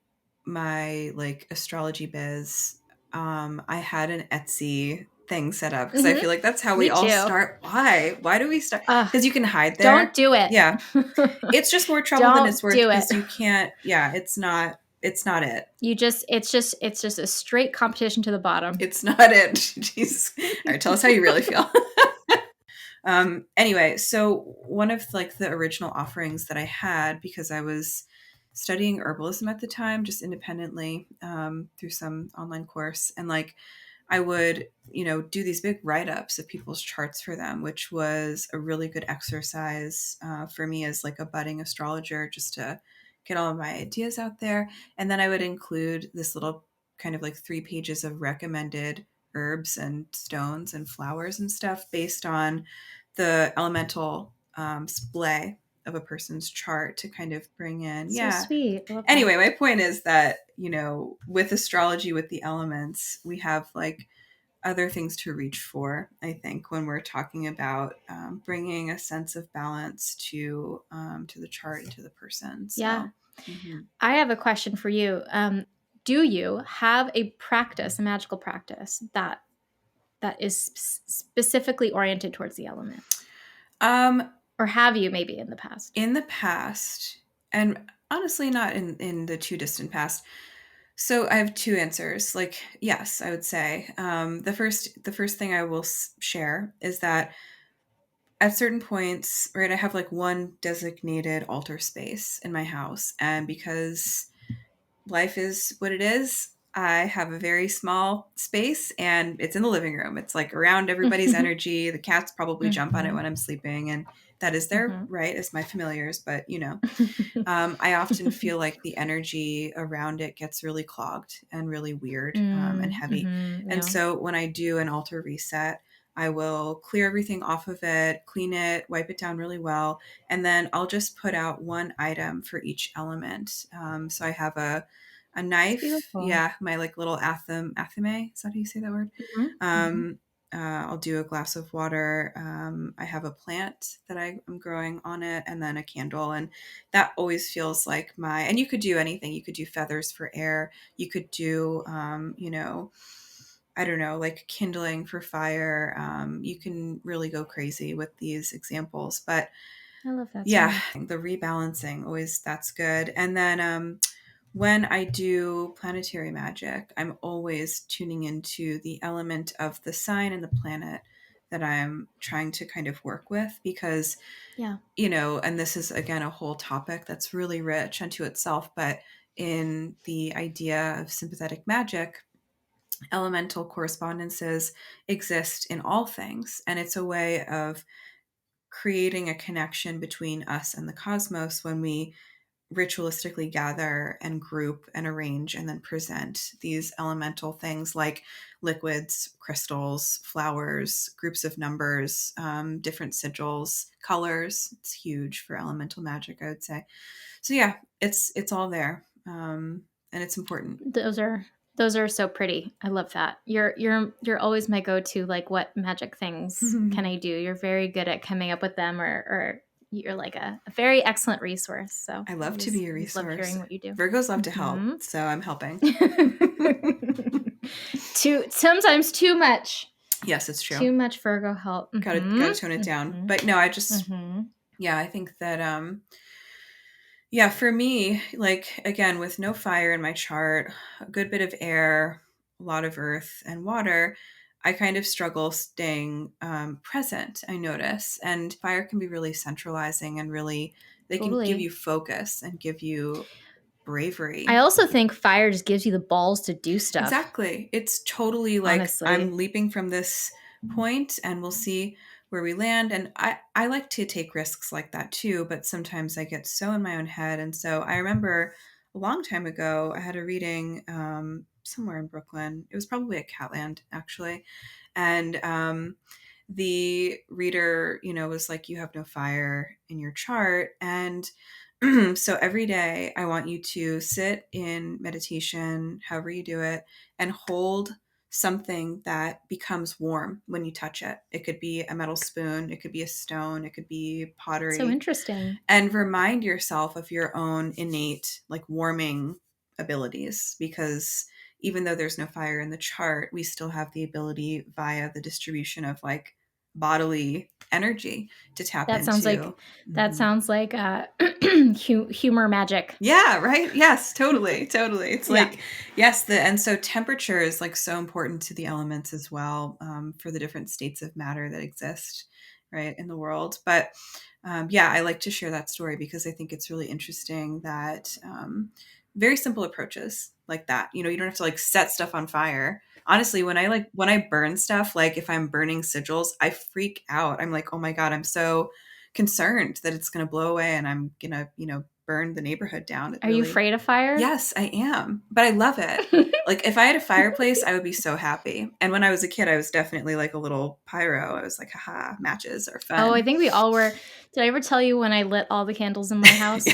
my like astrology biz, I had an Etsy thing set up because I feel like that's how we all start. Why do we start? Because you can hide there. Don't do it. Yeah. It's just more trouble than it's worth because you can't. Yeah, it's not it. It's just a straight competition to the bottom. It's not it. Jeez. All right, tell us how you really feel. Anyway, so one of like the original offerings that I had, because I was studying herbalism at the time, just independently through some online course, and like I would, do these big write-ups of people's charts for them, which was a really good exercise for me as like a budding astrologer, just to get all of my ideas out there. And then I would include this little kind of like 3 pages of recommended herbs and stones and flowers and stuff based on the elemental splay of a person's chart to kind of bring in. So sweet. Anyway, my point is that, with astrology, with the elements, we have like other things to reach for, I think, when we're talking about bringing a sense of balance to the chart and to the person. So, yeah. I have a question for you. Do you have a magical practice that is specifically oriented towards the element? Or have you maybe in the past? In the past, and honestly not in the too distant past. So I have 2 answers. Like, yes, I would say. The first thing I will share is that at certain points, right, I have like one designated altar space in my house. And because life is what it is, I have a very small space and it's in the living room. It's like around everybody's energy. The cats probably jump on it when I'm sleeping, and that is their right as my familiars. But, I often feel like the energy around it gets really clogged and really weird and heavy. And so when I do an altar reset, I will clear everything off of it, clean it, wipe it down really well. And then I'll just put out one item for each element. So I have a knife. Yeah. My like little athame. Is that how you say that word? I'll do a glass of water. I have a plant that I'm growing on it, and then a candle. And that always feels like and you could do anything. You could do feathers for air. You could do, I don't know, like kindling for fire. You can really go crazy with these examples, but I love that. Yeah. The rebalancing, always, that's good. And then, when I do planetary magic, I'm always tuning into the element of the sign and the planet that I'm trying to kind of work with, because, and this is again a whole topic that's really rich unto itself, but in the idea of sympathetic magic, elemental correspondences exist in all things. And it's a way of creating a connection between us and the cosmos when we ritualistically gather and group and arrange and then present these elemental things like liquids, crystals, flowers, groups of numbers, different sigils, colors. It's huge for elemental magic, I would say. So yeah, it's all there, and it's important. Those are so pretty. I love that. You're always my go-to. Like, what magic things can I do? You're very good at coming up with them, or you're like a very excellent resource. So I love to be a resource. Love hearing what you do. Virgos love to help, so I'm helping. Sometimes too much. Yes, it's true. Too much Virgo help. Gotta tone it down. But no, I just I think that for me, like, again, with no fire in my chart, a good bit of air, a lot of earth and water, I kind of struggle staying present, I notice. And fire can be really centralizing and really, they can give you focus and give you bravery. I also think fire just gives you the balls to do stuff. Exactly. It's totally like, honestly, I'm leaping from this point and we'll see where we land. And I like to take risks like that too, but sometimes I get so in my own head. And so I remember a long time ago, I had a reading somewhere in Brooklyn. It was probably at Catland, actually. And the reader, was like, you have no fire in your chart. And so every day I want you to sit in meditation, however you do it, and hold something that becomes warm when you touch it. It could be a metal spoon, it could be a stone, it could be pottery. So interesting. And remind yourself of your own innate, like, warming abilities, because even though there's no fire in the chart, we still have the ability via the distribution of, like, bodily energy to tap into. That sounds like humor magic. Yeah, right. Yes, totally. It's like, yes, and so temperature is, like, so important to the elements as well, for the different states of matter that exist, right, in the world. But I like to share that story because I think it's really interesting that very simple approaches like that, you don't have to, like, set stuff on fire. Honestly, when I burn stuff, like if I'm burning sigils, I freak out. I'm like, oh my God, I'm so concerned that it's going to blow away and I'm going to, burn the neighborhood down. Are you afraid of fire? Yes, I am. But I love it. Like, if I had a fireplace, I would be so happy. And when I was a kid, I was definitely like a little pyro. I was like, haha, matches are fun. Oh, I think we all were. Did I ever tell you when I lit all the candles in my house?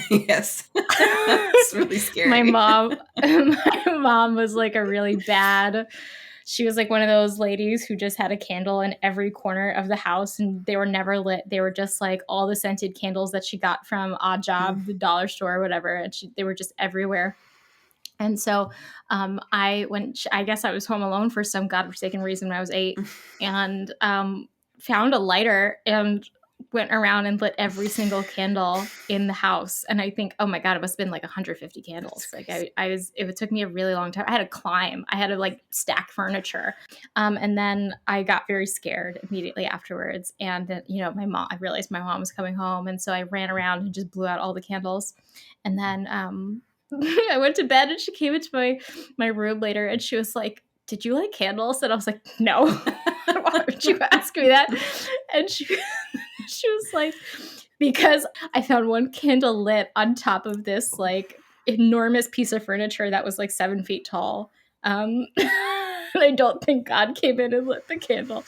Yes. It's really scary. My mom was like she was like one of those ladies who just had a candle in every corner of the house, and they were never lit. They were just like all the scented candles that she got from Odd Job, the dollar store, or whatever. And they were just everywhere. And so I guess I was home alone for some godforsaken reason when I was 8, and found a lighter and went around and lit every single candle in the house. And I think, oh my God, it must have been like 150 candles. Like it took me a really long time. I had to climb. I had to, like, stack furniture. And then I got very scared immediately afterwards. And then, I realized my mom was coming home. And so I ran around and just blew out all the candles. And then I went to bed, and she came into my room later, and she was like, did you light candles? And I was like, no. Why would you ask me that? And she was like, because I found one candle lit on top of this, like, enormous piece of furniture that was like 7 feet tall. And I don't think God came in and lit the candle.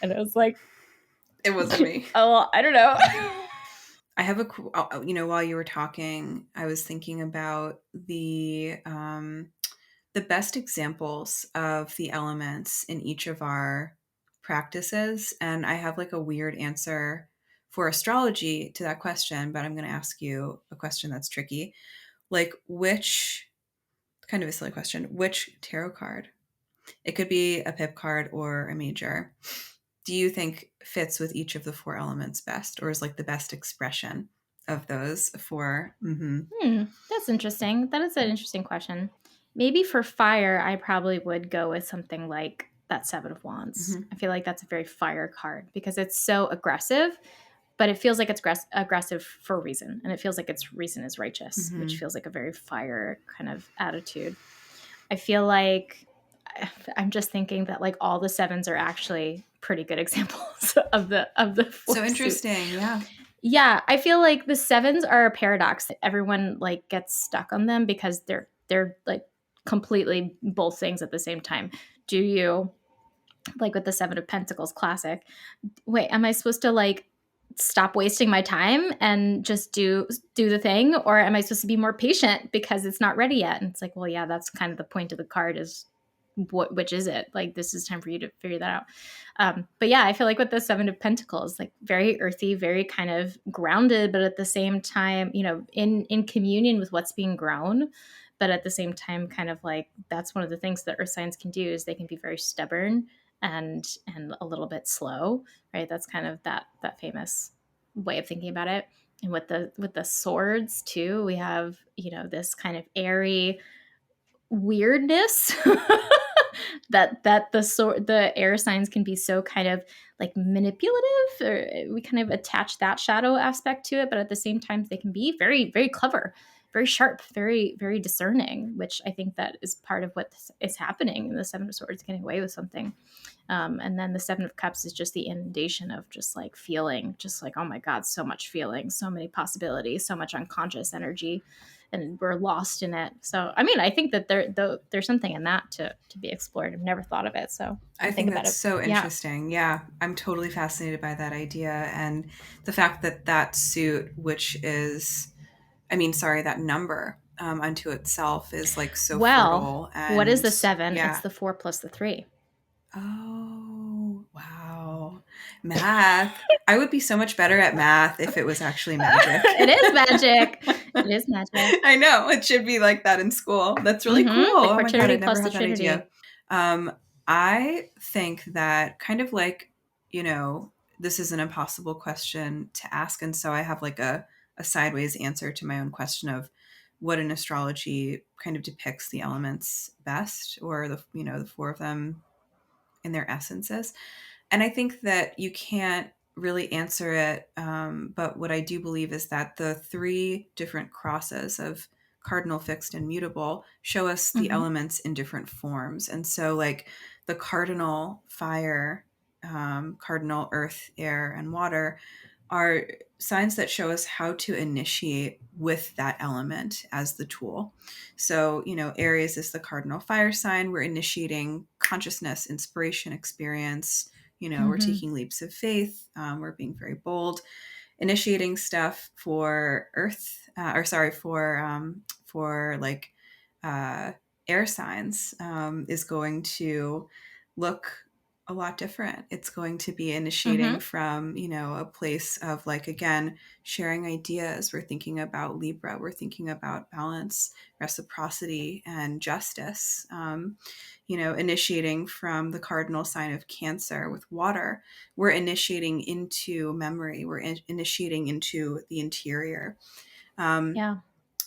And I was like, it wasn't me. Oh, well, I don't know. I have while you were talking, I was thinking about the best examples of the elements in each of our practices. And I have, like, a weird answer for astrology to that question, but I'm going to ask you a question that's tricky. Like, kind of a silly question, which tarot card, it could be a pip card or a major, do you think fits with each of the 4 elements best, or is, like, the best expression of those 4? That's interesting. That is an interesting question. Maybe for fire, I probably would go with something like that 7 of Wands. I feel like that's a very fire card because it's so aggressive, but it feels like it's aggressive for a reason. And it feels like its reason is righteous, which feels like a very fire kind of attitude. I feel like I'm just thinking that, like, all the 7s are actually pretty good examples of the 4. So interesting. Yeah. Yeah, I feel like the sevens are a paradox. Everyone like gets stuck on them because they're like completely both things at the same time. Do you, like with the Seven of Pentacles classic, wait, am I supposed to like stop wasting my time and just do the thing, or am I supposed to be more patient because it's not ready yet? And it's like, well, yeah, that's kind of the point of the card, is which is it? Like, this is time for you to figure that out. But yeah, I feel like with the Seven of Pentacles, like very earthy, very kind of grounded, but at the same time, you know, in communion with what's being grown. But at the same time, kind of like, that's one of the things that earth signs can do, is they can be very stubborn and a little bit slow, right? That's kind of that famous way of thinking about it. And with the swords too, we have, you know, this kind of airy weirdness that the air signs can be so kind of like manipulative, or we kind of attach that shadow aspect to it, but at the same time they can be very, very clever, very sharp, very, very discerning, which I think that is part of what is happening in the Seven of Swords, getting away with something. And then the Seven of Cups is just the inundation of just like feeling, just like, oh my God, so much feeling, so many possibilities, so much unconscious energy, and we're lost in it. So, I mean, I think that there's something in that to be explored. I've never thought of it. So I think that's so interesting. Yeah, I'm totally fascinated by that idea. And the fact that that suit, which is, that number unto itself is like so fertile. And what is the 7? Yeah. It's the 4 plus the 3. Oh, wow. Math. I would be so much better at math if it was actually magic. It is magic. It is magic. I know. It should be like that in school. That's really cool. The Quaternity plus the Trinity. Idea. I think that kind of like, you know, this is an impossible question to ask. And so I have like a sideways answer to my own question of what in astrology kind of depicts the elements best, or the 4 of them in their essences. And I think that you can't really answer it. But what I do believe is that the 3 different crosses of cardinal, fixed, and mutable show us the elements in different forms. And so like the cardinal fire, cardinal earth, air, and water are signs that show us how to initiate with that element as the tool. So, you know, Aries is the cardinal fire sign. We're initiating consciousness, inspiration, experience. You know, we're taking leaps of faith. We're being very bold, initiating stuff for earth, for like air signs is going to look a lot different. It's going to be initiating from, you know, a place of like, again, sharing ideas. We're thinking about Libra. We're thinking about balance, reciprocity, and justice. You know, initiating from the cardinal sign of Cancer with water. We're initiating into memory. We're initiating into the interior. Yeah.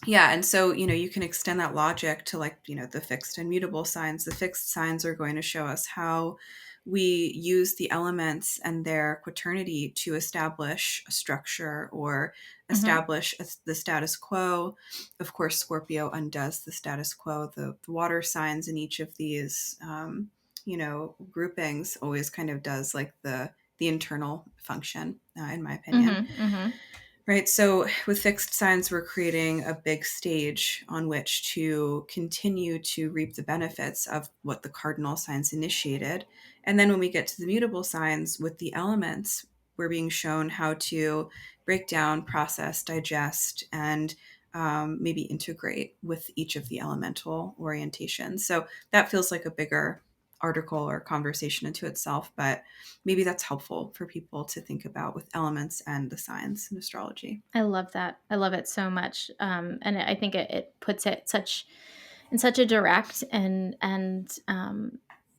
And so, you know, you can extend that logic to like, you know, the fixed and mutable signs. The fixed signs are going to show us how we use the elements and their quaternity to establish a structure or establish the status quo. Of course, Scorpio undoes the status quo. The water signs in each of these, you know, groupings always kind of does like the internal function, in my opinion. Right. So with fixed signs, we're creating a big stage on which to continue to reap the benefits of what the cardinal signs initiated. And then when we get to the mutable signs with the elements, we're being shown how to break down, process, digest, and maybe integrate with each of the elemental orientations. So that feels like a bigger article or conversation into itself, but maybe that's helpful for people to think about with elements and the signs in astrology. I love that. I love it so much. And I think it puts it in such a direct and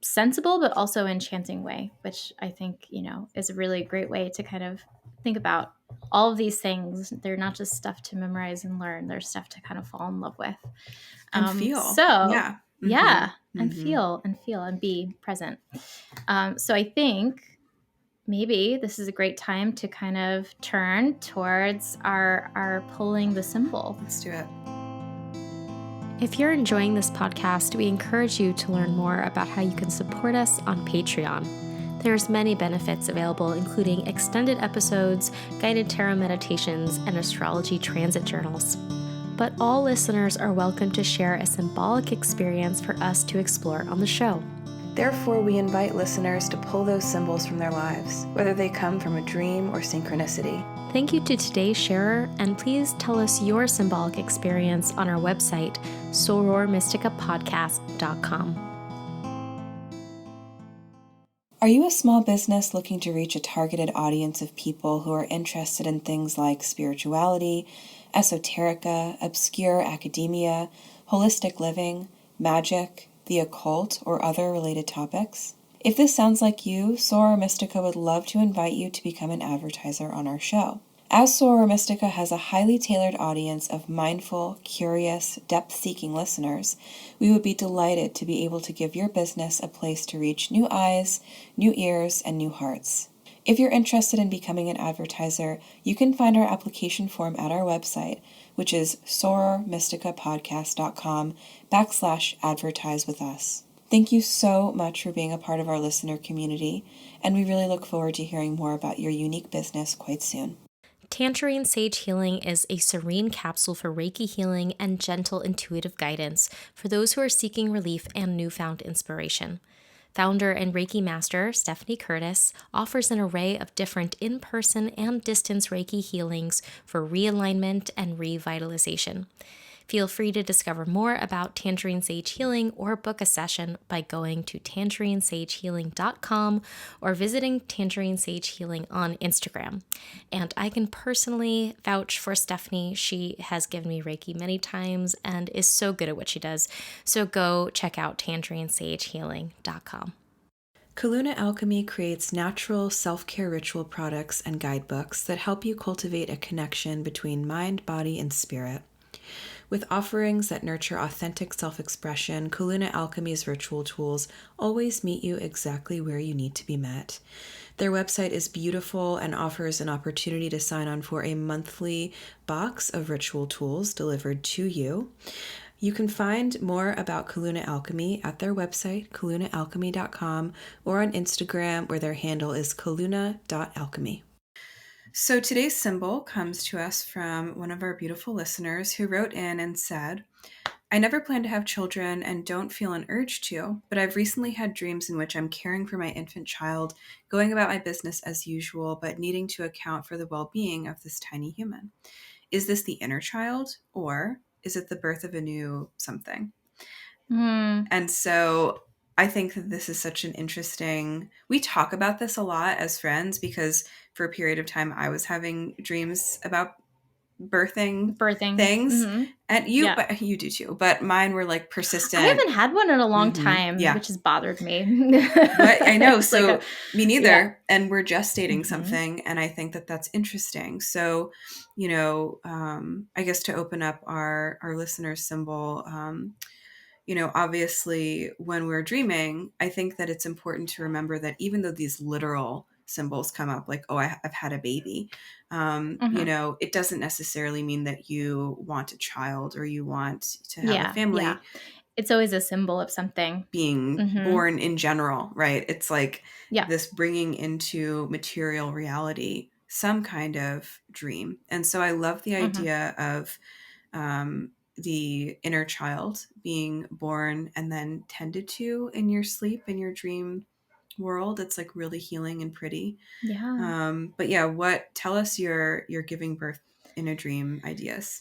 sensible, but also enchanting way, which I think, you know, is a really great way to kind of think about all of these things. They're not just stuff to memorize and learn. They're stuff to kind of fall in love with. And feel. So yeah. And feel and be present. So I think maybe this is a great time to kind of turn towards our pulling the symbol. Let's do it. If you're enjoying this podcast, we encourage you to learn more about how you can support us on Patreon. There's many benefits available, including extended episodes, guided tarot meditations, and astrology transit journals. But all listeners are welcome to share a symbolic experience for us to explore on the show. Therefore, we invite listeners to pull those symbols from their lives, whether they come from a dream or synchronicity. Thank you to today's sharer, and please tell us your symbolic experience on our website, sorormysticapodcast.com. Are you a small business looking to reach a targeted audience of people who are interested in things like spirituality, esoterica, obscure academia, holistic living, magic, the occult, or other related topics? If this sounds like you, Soror Mystica would love to invite you to become an advertiser on our show. As Soror Mystica has a highly tailored audience of mindful, curious, depth-seeking listeners, we would be delighted to be able to give your business a place to reach new eyes, new ears, and new hearts. If you're interested in becoming an advertiser, you can find our application form at our website, which is sorormysticapodcast.com/advertise with us. Thank you so much for being a part of our listener community, and we really look forward to hearing more about your unique business quite soon. Tangerine Sage Healing is a serene capsule for Reiki healing and gentle intuitive guidance for those who are seeking relief and newfound inspiration. Founder and Reiki master Stephanie Curtis offers an array of different in-person and distance Reiki healings for realignment and revitalization. Feel free to discover more about Tangerine Sage Healing or book a session by going to tangerinesagehealing.com or visiting Tangerine Sage Healing on Instagram. And I can personally vouch for Stephanie. She has given me Reiki many times and is so good at what she does. So go check out tangerinesagehealing.com. Kaluna Alchemy creates natural self-care ritual products and guidebooks that help you cultivate a connection between mind, body, and spirit. With offerings that nurture authentic self-expression, Kaluna Alchemy's ritual tools always meet you exactly where you need to be met. Their website is beautiful and offers an opportunity to sign on for a monthly box of ritual tools delivered to you. You can find more about Kaluna Alchemy at their website, kalunaalchemy.com, or on Instagram, where their handle is kaluna.alchemy. So today's symbol comes to us from one of our beautiful listeners who wrote in and said, I never plan to have children and don't feel an urge to, but I've recently had dreams in which I'm caring for my infant child, going about my business as usual, but needing to account for the well-being of this tiny human. Is this the inner child, or is it the birth of a new something? And so I think that this is such an interesting, we talk about this a lot as friends because for a period of time I was having dreams about birthing things. Mm-hmm. And but you do too, but mine were like persistent. I haven't had one in a long time, which has bothered me. But I know, so me neither. Yeah. And we're gestating something, and I think that that's interesting. So, I guess to open up our listener symbol, obviously when we're dreaming, I think that it's important to remember that even though these literal symbols come up like, oh, I've had a baby, it doesn't necessarily mean that you want a child or you want to have a family. Yeah. It's always a symbol of something. Being born in general, right? It's like this bringing into material reality some kind of dream. And so I love the idea of the inner child being born and then tended to in your sleep, in your dream world. It's like really healing and pretty. Yeah. But tell us your giving birth in a dream ideas.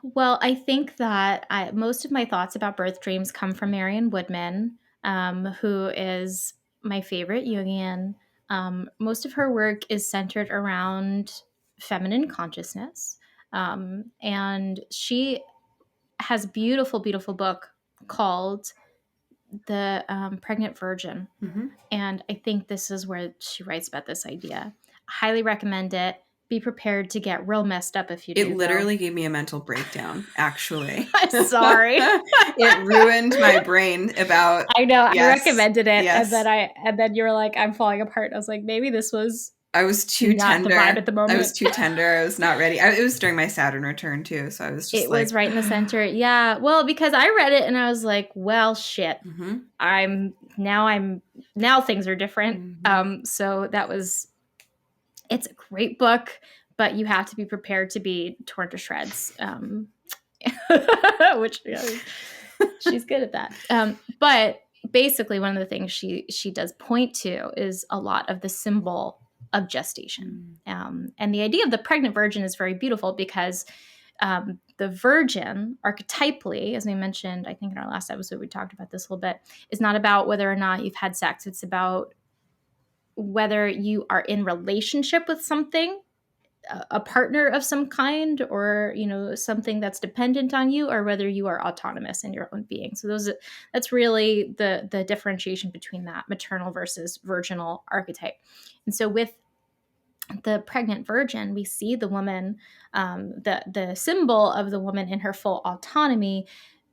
Well, I think that most of my thoughts about birth dreams come from Marion Woodman, who is my favorite Jungian. Most of her work is centered around feminine consciousness. And she has a beautiful, beautiful book called The Pregnant Virgin. And I think this is where she writes about this idea. Highly recommend it. Be prepared to get real messed up if you do. It literally gave me a mental breakdown, actually. I'm sorry. It ruined my brain about... I know. Yes, I recommended it. Yes. And then you were like, I'm falling apart. I was like, maybe this was I was too tender. The vibe at the moment. I was too tender. I was not ready. It was during my Saturn return too, so I was just was right in the center. Yeah. Well, because I read it and I was like, well, shit. Now things are different. So that was, it's a great book, but you have to be prepared to be torn to shreds. Which she's good at that. But basically one of the things she does point to is a lot of the symbol of gestation. And the idea of the pregnant virgin is very beautiful because the virgin archetypally, as we mentioned, I think in our last episode, we talked about this a little bit, is not about whether or not you've had sex. It's about whether you are in relationship with something, a partner of some kind, or something that's dependent on you, or whether you are autonomous in your own being. So that's really the differentiation between that maternal versus virginal archetype. And so with the pregnant virgin, we see the woman, the symbol of the woman in her full autonomy,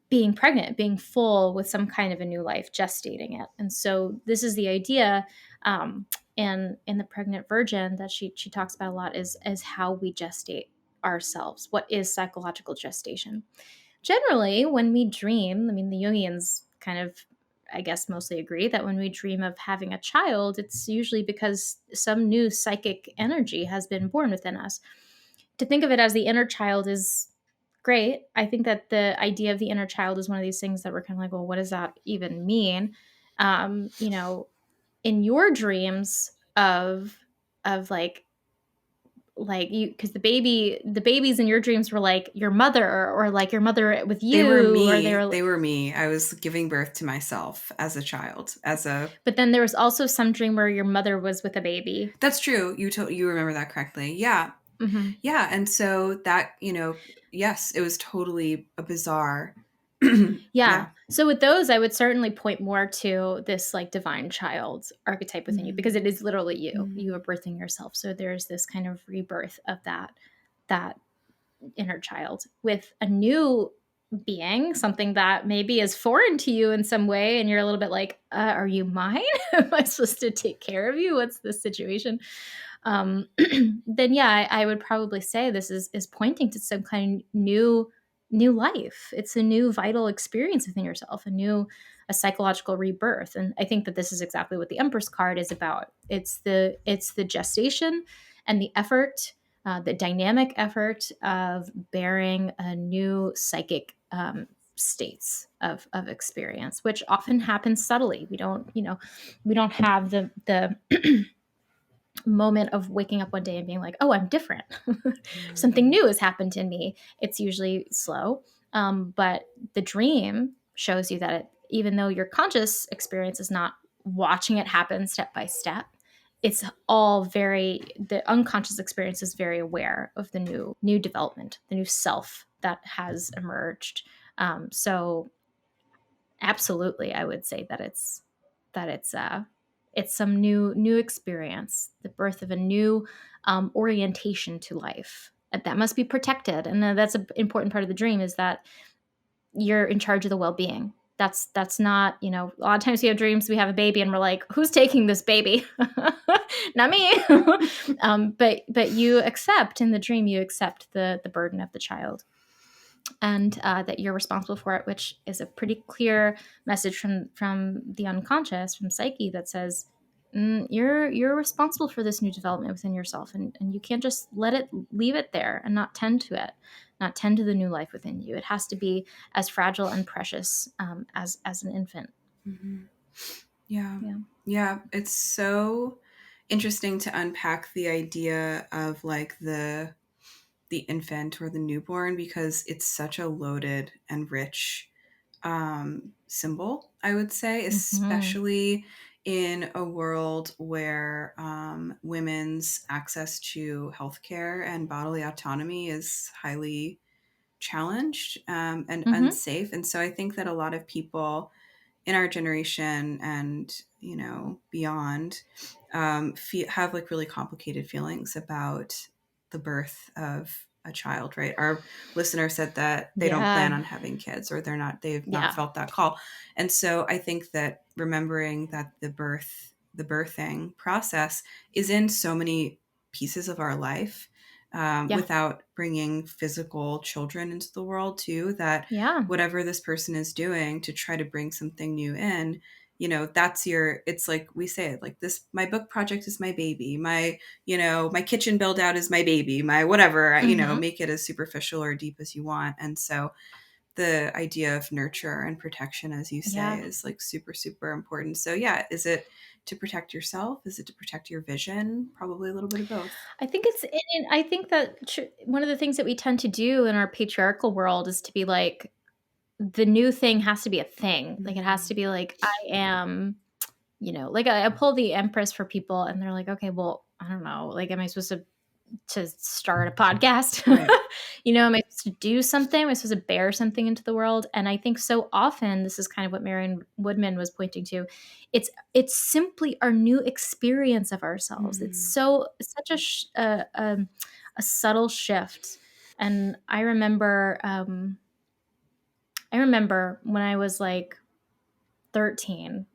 being pregnant, being full with some kind of a new life, gestating it. And so this is the idea in the pregnant virgin that she talks about a lot is how we gestate ourselves. What is psychological gestation? Generally, when we dream, I mean, the Jungians kind of, I guess, mostly agree that when we dream of having a child, it's usually because some new psychic energy has been born within us. To think of it as the inner child is great. I think that the idea of the inner child is one of these things that we're kind of like, well, what does that even mean? In your dreams of like you, because the babies in your dreams were like your mother, or like your mother with you. They were me. Or they were me. I was giving birth to myself as a child. But then there was also some dream where your mother was with a baby. That's true. You remember that correctly. Yeah. Mm-hmm. Yeah. And so that, yes, it was totally a bizarre. Yeah. So with those, I would certainly point more to this like divine child archetype within you, because it is literally you. You are birthing yourself. So there's this kind of rebirth of that inner child with a new being, something that maybe is foreign to you in some way, and you're a little bit like, are you mine? Am I supposed to take care of you? What's the situation? Then yeah, I would probably say this is pointing to some kind of new life. It's a new vital experience within yourself, a psychological rebirth. And I think that this is exactly what the Empress card is about. It's the gestation and the effort, the dynamic effort of bearing a new psychic states of experience, which often happens subtly. We don't have the moment of waking up one day and being like, oh, I'm different. Something new has happened in me. It's usually slow. But the dream shows you that even though your conscious experience is not watching it happen step by step, it's all the unconscious experience is very aware of the new development, the new self that has emerged. So absolutely, I would say that it's some new experience, the birth of a new orientation to life. And that must be protected. And that's an important part of the dream, is that you're in charge of the well-being. That's not, a lot of times we have dreams, we have a baby and we're like, who's taking this baby? Not me. But you accept in the dream, you accept the burden of the child, and that you're responsible for it, which is a pretty clear message from the unconscious, from psyche, that says you're responsible for this new development within yourself, and you can't just leave it there and not tend to it, not tend to the new life within you. It has to be as fragile and precious as an infant. Mm-hmm. Yeah. It's so interesting to unpack the idea of like the infant or the newborn, because it's such a loaded and rich symbol, I would say, especially in a world where women's access to healthcare and bodily autonomy is highly challenged and unsafe. And so I think that a lot of people in our generation and beyond have like really complicated feelings about the birth of a child, right? Our listener said that they don't plan on having kids, or they've not felt that call. And so I think that remembering that the birth the birthing process is in so many pieces of our life, without bringing physical children into the world too, that whatever this person is doing to try to bring something new in, that's it's like we say it like this, my book project is my baby, my kitchen build out is my baby, my whatever, make it as superficial or deep as you want. And so the idea of nurture and protection, as you say, is like super, super important. So is it to protect yourself? Is it to protect your vision? Probably a little bit of both. I think I think that one of the things that we tend to do in our patriarchal world is to be like, the new thing has to be a thing. Like it has to be like, I am, like I pull the Empress for people and they're like, okay, well, I don't know. Like, am I supposed to start a podcast? Right. Am I supposed to do something? Am I supposed to bear something into the world? And I think so often, this is kind of what Marion Woodman was pointing to. It's simply our new experience of ourselves. It's such a subtle shift. And I remember when I was like 13,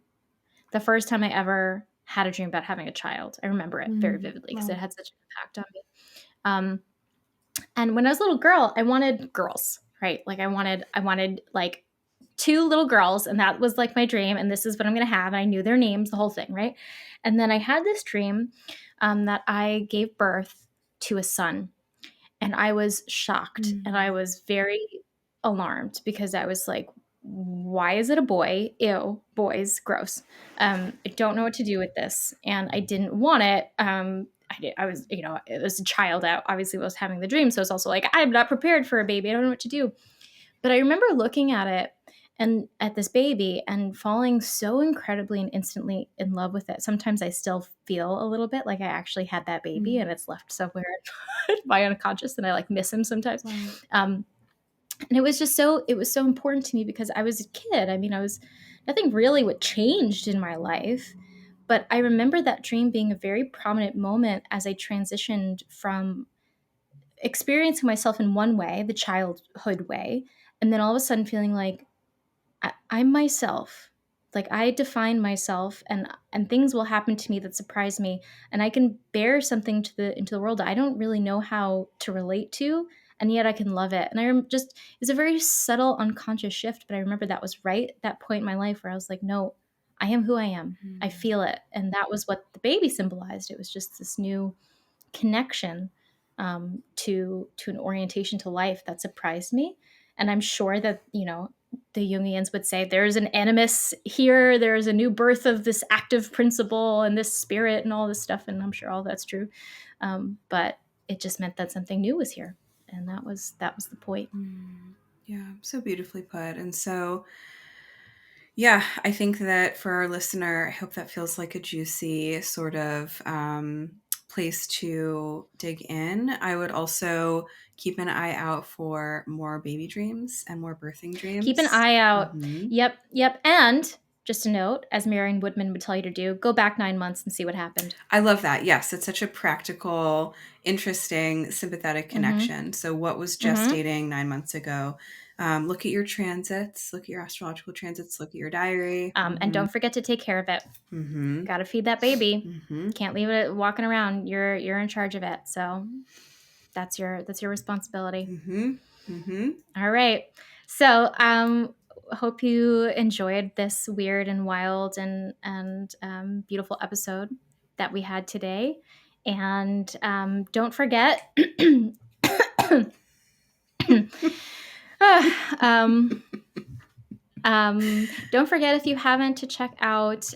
the first time I ever had a dream about having a child. I remember it very vividly because it had such an impact on me. And when I was a little girl, I wanted girls, right? Like I wanted like 2 little girls, and that was like my dream. And this is what I'm going to have. And I knew their names, the whole thing, right? And then I had this dream that I gave birth to a son, and I was shocked and I was very alarmed because I was like, why is it a boy? Ew, boys, gross. I don't know what to do with this. And I didn't want it. I was, it was a child out. Obviously, I was having the dream. So it's also like, I'm not prepared for a baby. I don't know what to do. But I remember looking at it and at this baby and falling so incredibly and instantly in love with it. Sometimes I still feel a little bit like I actually had that baby and it's left somewhere in my unconscious and I like miss him sometimes. Right. And it was so important to me because I was a kid. I mean, nothing really what changed in my life, but I remember that dream being a very prominent moment as I transitioned from experiencing myself in one way, the childhood way, and then all of a sudden feeling like I'm myself. Like I define myself and things will happen to me that surprise me and I can bear something into the world that I don't really know how to relate to. And yet I can love it. And it's a very subtle, unconscious shift. But I remember that was right at that point in my life where I was like, no, I am who I am. I feel it. And that was what the baby symbolized. It was just this new connection to an orientation to life that surprised me. And I'm sure that, the Jungians would say there's an animus here. There's a new birth of this active principle and this spirit and all this stuff. And I'm sure all that's true. But it just meant that something new was here. And that was the point. Yeah, so beautifully put. And so, yeah, I think that for our listener, I hope that feels like a juicy sort of place to dig in. I would also keep an eye out for more baby dreams and more birthing dreams. Keep an eye out. Yep. And just a note, as Marion Woodman would tell you to do, go back 9 months and see what happened. I love that. Yes, it's such a practical, interesting, sympathetic connection. So what was gestating 9 months ago? Look at your transits, look at your astrological transits, look at your diary. And don't forget to take care of it. Got to feed that baby. Can't leave it walking around. You're in charge of it. So that's your responsibility. All right. So hope you enjoyed this weird and wild and beautiful episode that we had today. And don't forget don't forget, if you haven't, to check out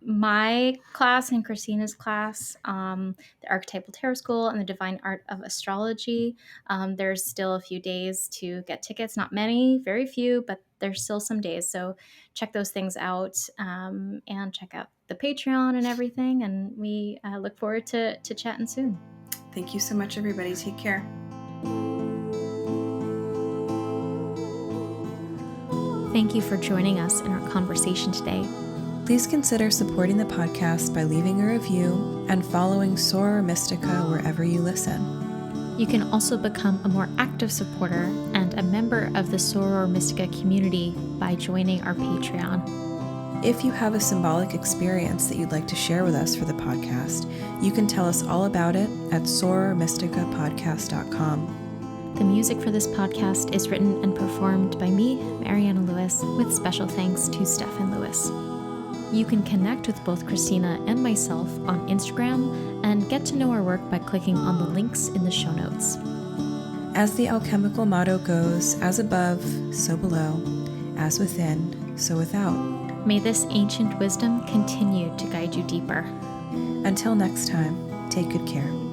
my class and Christina's class, the Archetypal Tarot School and the Divine Art of Astrology. There's still a few days to get tickets. Not many, very few, but there's still some days. So check those things out and check out the Patreon and everything. And we look forward to chatting soon. Thank you so much, everybody. Take care. Thank you for joining us in our conversation today. Please consider supporting the podcast by leaving a review and following Soror Mystica wherever you listen. You can also become a more active supporter and a member of the Soror Mystica community by joining our Patreon. If you have a symbolic experience that you'd like to share with us for the podcast, you can tell us all about it at sorormysticapodcast.com. The music for this podcast is written and performed by me, Mariana Lewis, with special thanks to Stefan Lewis. You can connect with both Christina and myself on Instagram and get to know our work by clicking on the links in the show notes. As the alchemical motto goes, as above, so below, as within, so without. May this ancient wisdom continue to guide you deeper. Until next time, take good care.